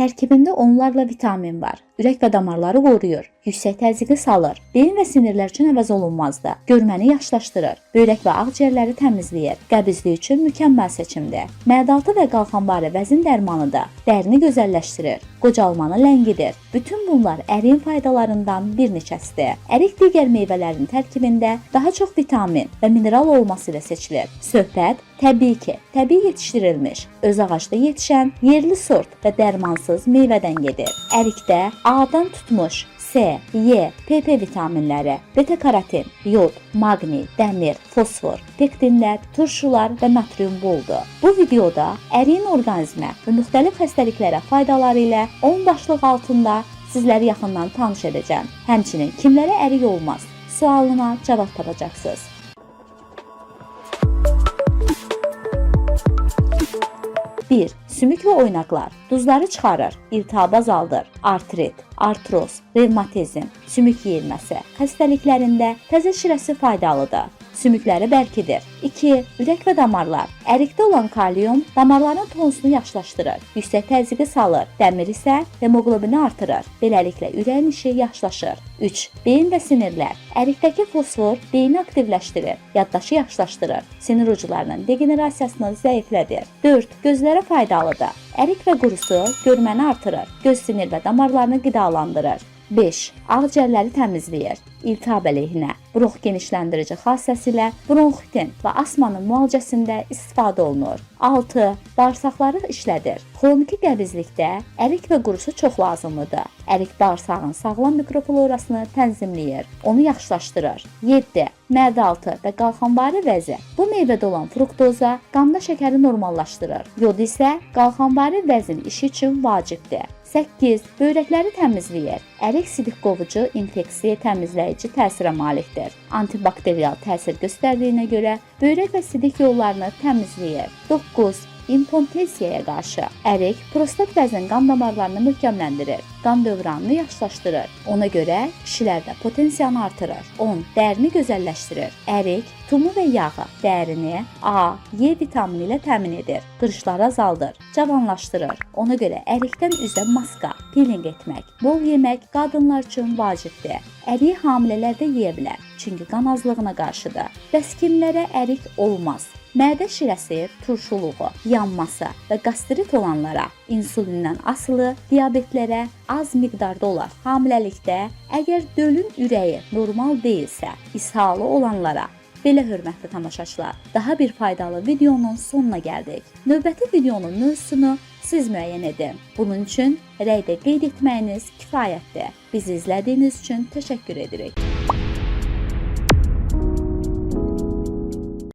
Tərkibində onlarla vitamin var. Ürək və damarları qoruyur. Yüksək təzyiqi salır. Beyin və sinirlər üçün əvəz olunmazdır. Görməni yaşlaşdırır. Böyrək və ağciyərləri təmizləyir. Qəbizlik üçün mükəmməl seçimdir. Məədaltı və qalxanvari vəzin dərmanıdır. Dərini gözəlləşdirir. Qocalmanı ləngidir. Bütün bunlar əriyin faydalarından bir neçəsidir. Ərik digər meyvələrin tərkibində daha çox vitamin və mineral olması ilə seçilir. Söhbət təbii ki, təbii yetişdirilmiş, öz ağacda yetişən, yerli sort və dərmansız meyvədən gedir. Ərikdə A-dan tutmuş C, Y, PP vitaminləri, beta-karotin, yod, maqni, dəmir, fosfor, pektinlər, turşular və natrium boldur. Bu videoda əriyin orqanizmə və müxtəlif xəstəliklərə faydaları ilə 10 başlıq altında sizləri yaxından tanış edəcəm. Həmçinin kimlərə ərik olmaz sualına cavab tapacaqsınız. 1. Sümük və oynaqlar. Duzları çıxarır, iltihabı azaldır, artrit, artroz, revmatizm, sümük yeyilməsi xəstəliklərində təzə şirəsi faydalıdır. Sümükləri bərkidir. 2. Ürək və damarlar. Ərikdə olan kalium damarların tonusunu yaşlaşdırır, yüksək təzyiqi salır, dəmir isə hemoqlobini artırır. Beləliklə ürəyin işi yaxşılaşır. 3. Beyin və sinirlər. Ərikdəki fosfor beyni aktivləşdirir, yaddaşı yaxşılaşdırır, sinir uclarının degenerasiyasını zəiflədir. 4. Gözlərə faydalıdır. Ərik və qurusu görməni artırır, göz sinir və damarlarını qidalandırır. 5. Ağciyərləri təmizləyir. İltihab əleyhinə, bronx genişləndirici xassəsi ilə bronxitin və asmanın müalicəsində istifadə olunur. 6. Bağırsaqları işlədir. Xroniki qəbizlikdə ərik və qurusu çox lazımlıdır. Ərik bağırsağın sağlam mikroflorasını tənzimləyir, onu yaxşılaşdırır. 7. Məədaltı və qalxanvari vəzi. Bu meyvədə olan fruktoza qanda şəkəri normallaşdırır. Yod isə qalxanvari vəzin işi üçün vacibdir. 8. Böyrəkləri təmizləyir. Ərik sidik qovucu, infeksiya təmizləyici təsirə malikdir. Antibakterial təsir göstərdiyinə görə böyrək və sidik yollarını təmizləyir. 9. İmpontensiyaya qarşı. Ərik prostat vəzin qan damarlarını möhkəmləndirir, qan dövranını yaxşılaşdırır. Ona görə kişilərdə potensiyanı artırır. 10. Dərini gözəlləşdirir. Ərik tumu və yağı dərini A, Y vitamini ilə təmin edir. Qırışları azaldır, cavanlaşdırır. Ona görə ərikdən üzə maska, peeling etmək, bol yemək qadınlar üçün vacibdir. Əriyi hamilələr də yeyə bilər, çünki qan azlığına qarşıdır. Bəs kimlərə ərik olmaz? Mədə şirəsi, turşuluğu, yanması və qastrit olanlara, insulindən asılı diabetlərə az miqdarda olar. Hamiləlikdə əgər dölün ürəyi normal deyilsə, ishalı olanlara. Belə hörmətli tamaşaçılar, daha bir faydalı videonun sonuna gəldik. Növbəti videonun mövzusunu siz müəyyən edin. Bunun üçün rəydə qeyd etməyiniz kifayətdir. Bizi izlədiyiniz üçün təşəkkür edirik.